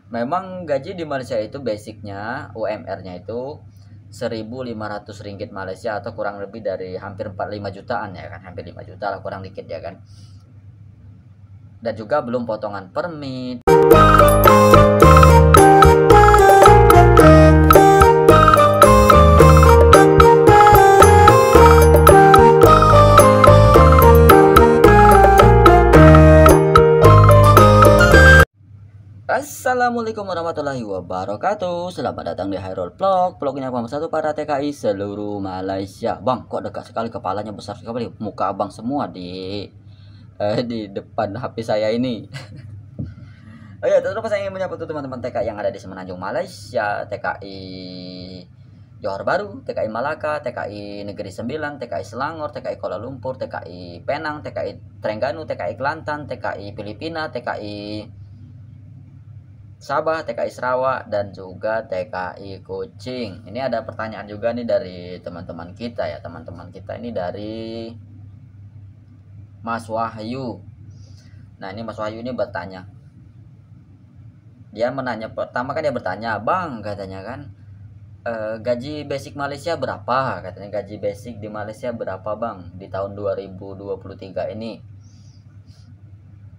Memang gaji di Malaysia itu basicnya UMR-nya itu 1.500 ringgit Malaysia atau kurang lebih dari hampir 45 jutaan ya kan, hampir 5 juta lah kurang dikit ya kan. Dan juga belum potongan permit. Assalamualaikum warahmatullahi wabarakatuh. Selamat datang di Hairul Vlog. Vlognya Abang satu para TKI seluruh Malaysia. Bang, kok dekat sekali kepalanya, besar sekali muka abang semua di depan HP saya ini. Oh ya, terus saya ingin menyapa teman-teman TKI yang ada di Semenanjung Malaysia, TKI Johor Bahru, TKI Malaka, TKI Negeri Sembilan, TKI Selangor, TKI Kuala Lumpur, TKI Penang, TKI Terengganu, TKI Kelantan, TKI Filipina, TKI Sabah, TKI Sarawak, dan juga TKI Kuching. Ini ada pertanyaan juga nih dari teman-teman kita ya. Teman-teman kita ini dari Mas Wahyu. Nah, ini Mas Wahyu ini bertanya. Dia menanya, pertama kan dia bertanya, "Bang," katanya kan, gaji basic Malaysia berapa?" Katanya, "Gaji basic di Malaysia berapa, Bang, di tahun 2023 ini?"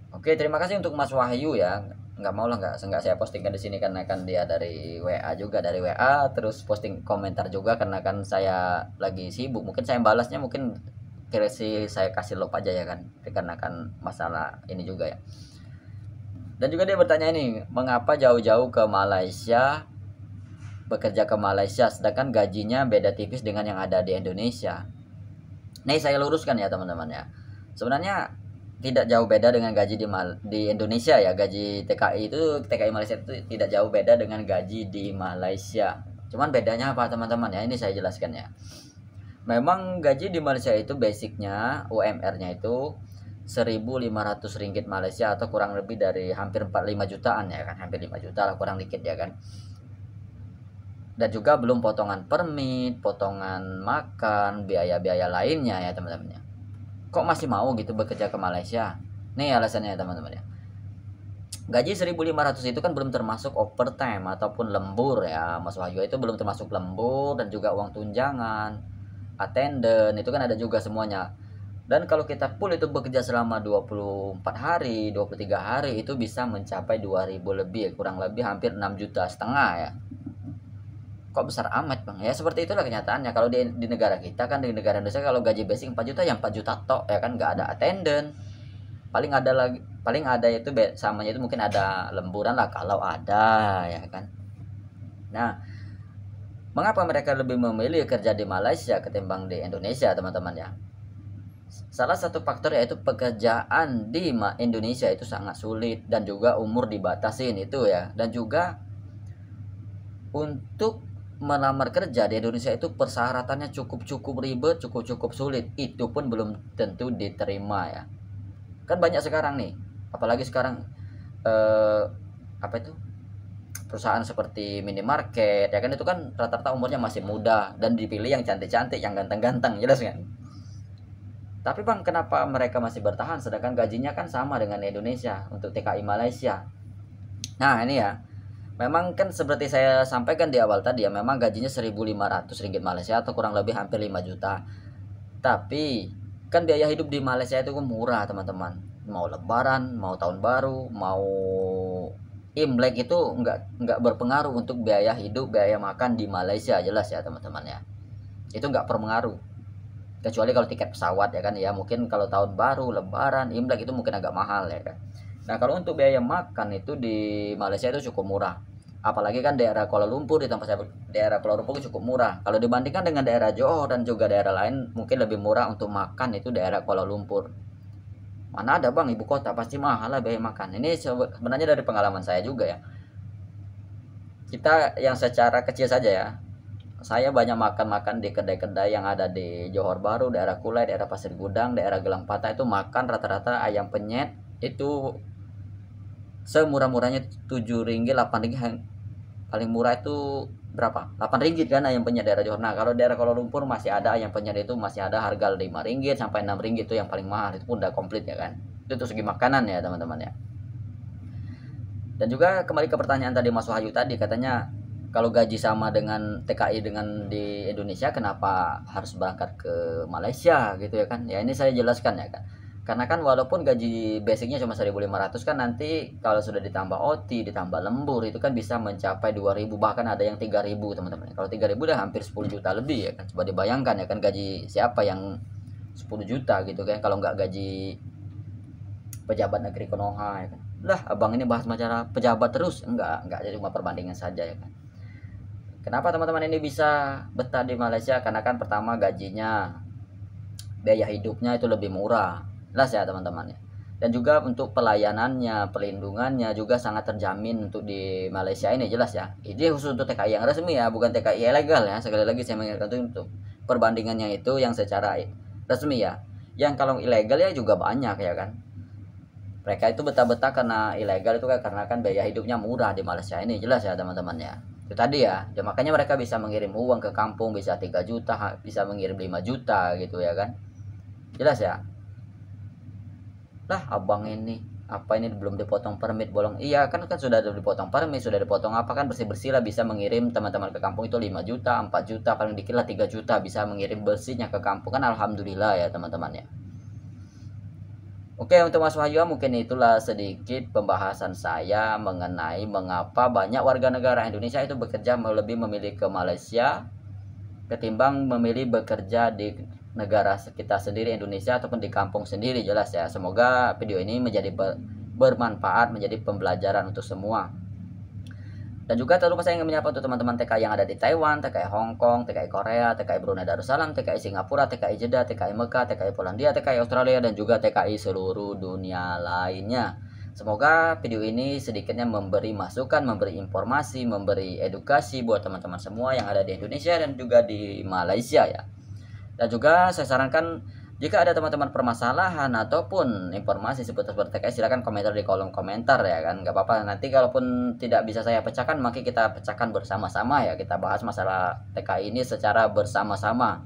Oke, terima kasih untuk Mas Wahyu ya. Nggak mau lah, nggak saya postingkan di sini karena kan dia dari WA juga, dari WA terus posting komentar juga karena kan saya lagi sibuk. Mungkin saya balasnya mungkin versi saya kasih love aja ya kan, dikarenakan masalah ini juga ya. Dan juga dia bertanya ini, mengapa jauh-jauh ke Malaysia, bekerja ke Malaysia sedangkan gajinya beda tipis dengan yang ada di Indonesia. Nih saya luruskan ya teman-teman ya. Sebenarnya tidak jauh beda dengan gaji di Indonesia ya. Gaji TKI Malaysia itu tidak jauh beda dengan gaji di Malaysia. Cuman bedanya apa teman-teman ya, ini saya jelaskan ya. Memang gaji di Malaysia itu basicnya UMR-nya itu 1.500 ringgit Malaysia atau kurang lebih dari hampir 45 jutaan ya kan, hampir 5 juta lah kurang dikit ya kan. Dan juga belum potongan permit, potongan makan, biaya-biaya lainnya ya teman-teman ya. Kok masih mau gitu bekerja ke Malaysia? Nih alasannya teman-teman ya. Gaji 1.500 itu kan belum termasuk overtime ataupun lembur ya Mas Wahyu, itu belum termasuk lembur dan juga uang tunjangan, attendant, itu kan ada juga semuanya. Dan kalau kita full itu bekerja selama 24 hari, 23 hari itu bisa mencapai 2.000 lebih, kurang lebih hampir 6,5 juta ya. Kok besar amat, Bang? Ya seperti itulah kenyataannya. Kalau di negara kita kan, di negara Indonesia kalau gaji basic 4 juta ya 4 juta tok ya kan, nggak ada attendant. Paling ada itu samanya itu mungkin ada lemburan lah kalau ada ya kan. Nah, mengapa mereka lebih memilih kerja di Malaysia ketimbang di Indonesia, teman-teman ya? Salah satu faktor yaitu pekerjaan di Indonesia itu sangat sulit dan juga umur dibatasin itu ya. Dan juga untuk melamar kerja di Indonesia itu persyaratannya cukup ribet, cukup sulit. Itu pun belum tentu diterima ya. Kan banyak sekarang nih, apalagi sekarang apa itu? Perusahaan seperti minimarket ya kan, itu kan rata-rata umurnya masih muda dan dipilih yang cantik-cantik, yang ganteng-ganteng, jelas kan? Tapi Bang, kenapa mereka masih bertahan sedangkan gajinya kan sama dengan Indonesia untuk TKI Malaysia? Nah, ini ya. Memang kan seperti saya sampaikan di awal tadi ya, memang gajinya 1.500 ringgit Malaysia atau kurang lebih hampir 5 juta. Tapi kan biaya hidup di Malaysia itu murah, teman-teman. Mau lebaran, mau tahun baru, mau Imlek itu nggak berpengaruh untuk biaya hidup, biaya makan di Malaysia, jelas ya teman-teman ya. Itu nggak berpengaruh. Kecuali kalau tiket pesawat ya kan ya, mungkin kalau tahun baru, lebaran, Imlek itu mungkin agak mahal ya kan. Nah, kalau untuk biaya makan itu di Malaysia itu cukup murah. Apalagi kan daerah Kuala Lumpur, di tempat saya daerah Kuala Lumpur cukup murah. Kalau dibandingkan dengan daerah Johor dan juga daerah lain, mungkin lebih murah untuk makan itu daerah Kuala Lumpur. Mana ada Bang, ibu kota pasti mahal lah biaya makan. Ini sebenarnya dari pengalaman saya juga ya. Kita yang secara kecil saja ya. Saya banyak makan di kedai-kedai yang ada di Johor Bahru, daerah Kulai, daerah Pasir Gudang, daerah Gelang Patah, itu makan rata-rata ayam penyet itu semurah-murahnya 7 ringgit, 8 ringgit. Paling murah itu berapa? 8 ringgit kan ayam penyet daerah Johor. Nah, kalau daerah Kuala Lumpur masih ada ayam penyet itu masih ada harga 5 ringgit sampai 6 ringgit, itu yang paling mahal, itu pun udah komplit ya kan. Itu segi makanan ya teman-teman ya. Dan juga kembali ke pertanyaan tadi Mas Wahyu tadi, katanya kalau gaji sama dengan TKI dengan di Indonesia, kenapa harus berangkat ke Malaysia gitu ya kan? Ya ini saya jelaskan ya kan. Karena kan walaupun gaji basicnya cuma 1.500 kan, nanti kalau sudah ditambah OT, ditambah lembur itu kan bisa mencapai 2.000, bahkan ada yang 3.000 teman-teman. Kalau 3.000 udah hampir 10 juta lebih ya kan. Coba dibayangkan ya kan, gaji siapa yang 10 juta gitu kan, kalau nggak gaji pejabat negeri Konoha ya kan. Lah abang ini bahas masalah pejabat terus, enggak cuma perbandingan saja ya kan. Kenapa teman-teman ini bisa betah di Malaysia? Karena kan pertama gajinya, biaya hidupnya itu lebih murah, jelas ya teman-teman ya. Dan juga untuk pelayanannya, perlindungannya juga sangat terjamin untuk di Malaysia ini, jelas ya. Ini khusus untuk TKI yang resmi ya, bukan TKI ilegal ya. Sekali lagi saya mengingatkan itu untuk perbandingannya itu yang secara resmi ya. Yang kalau ilegal ya juga banyak ya kan. Mereka itu betah-betah karena ilegal itu kan karena kan biaya hidupnya murah di Malaysia ini, jelas ya teman-teman ya. Itu tadi ya, makanya mereka bisa mengirim uang ke kampung bisa 3 juta, bisa mengirim 5 juta gitu ya kan. Jelas ya. Lah abang ini apa ini belum dipotong permit bolong? Iya kan sudah dipotong permit, sudah dipotong apa kan, bersih-bersih lah bisa mengirim teman-teman ke kampung itu 5 juta, 4 juta, paling dikit lah 3 juta bisa mengirim bersihnya ke kampung kan, alhamdulillah ya teman-teman ya. Oke, untuk Mas Wahyu mungkin itulah sedikit pembahasan saya mengenai mengapa banyak warga negara Indonesia itu bekerja lebih memilih ke Malaysia ketimbang memilih bekerja di negara kita sendiri Indonesia ataupun di kampung sendiri, jelas ya. Semoga video ini menjadi bermanfaat, menjadi pembelajaran untuk semua. Dan juga tak lupa saya ingin menyapa untuk teman-teman TKI yang ada di Taiwan, TKI Hong Kong, TKI Korea, TKI Brunei Darussalam, TKI Singapura, TKI Jeddah, TKI Mekah, TKI Polandia, TKI Australia, dan juga TKI seluruh dunia lainnya. Semoga video ini sedikitnya memberi masukan, memberi informasi, memberi edukasi buat teman-teman semua yang ada di Indonesia dan juga di Malaysia ya. Dan juga saya sarankan jika ada teman-teman permasalahan ataupun informasi seputar TKI, silakan komentar di kolom komentar ya kan, nggak apa-apa. Nanti kalaupun tidak bisa saya pecahkan, maka kita pecahkan bersama-sama ya, kita bahas masalah TKI ini secara bersama-sama.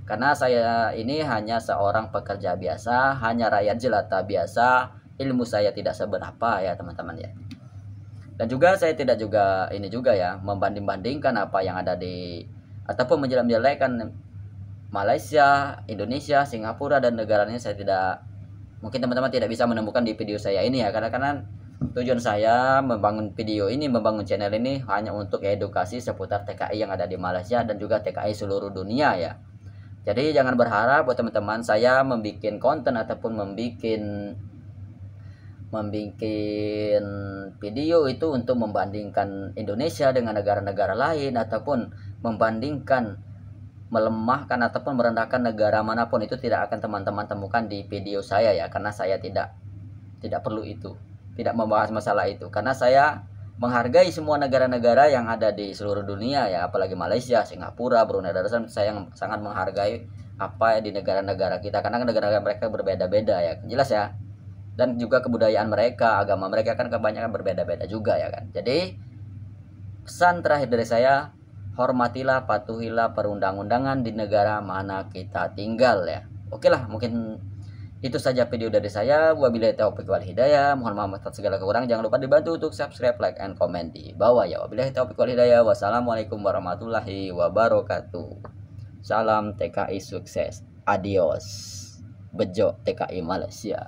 Karena saya ini hanya seorang pekerja biasa, hanya rakyat jelata biasa, ilmu saya tidak seberapa ya teman-teman ya. Dan juga saya tidak juga ini juga ya membanding-bandingkan apa yang ada di ataupun menjelek-jelekan Malaysia, Indonesia, Singapura dan negara lainnya. Saya tidak, mungkin teman-teman tidak bisa menemukan di video saya ini ya, karena tujuan saya membangun video ini, membangun channel ini hanya untuk edukasi seputar TKI yang ada di Malaysia dan juga TKI seluruh dunia ya. Jadi jangan berharap buat teman-teman saya membuat konten ataupun membuat video itu untuk membandingkan Indonesia dengan negara-negara lain ataupun membandingkan, melemahkan ataupun merendahkan negara manapun. Itu tidak akan teman-teman temukan di video saya ya, karena saya tidak perlu itu, tidak membahas masalah itu, karena saya menghargai semua negara-negara yang ada di seluruh dunia ya, apalagi Malaysia, Singapura, Brunei Darussalam. Saya sangat menghargai apa di negara-negara kita, karena negara-negara mereka berbeda-beda ya, jelas ya. Dan juga kebudayaan mereka, agama mereka kan kebanyakan berbeda-beda juga ya kan. Jadi pesan terakhir dari saya, hormatilah, patuhilah perundang-undangan di negara mana kita tinggal ya. Oke lah, mungkin itu saja video dari saya. Wabillahi taufiq wal hidayah. Mohon maaf atas segala kekurangan. Jangan lupa dibantu untuk subscribe, like, and comment di bawah ya. Wabillahi taufiq wal hidayah. Wassalamualaikum warahmatullahi wabarakatuh. Salam TKI sukses. Adios. Bejo TKI Malaysia.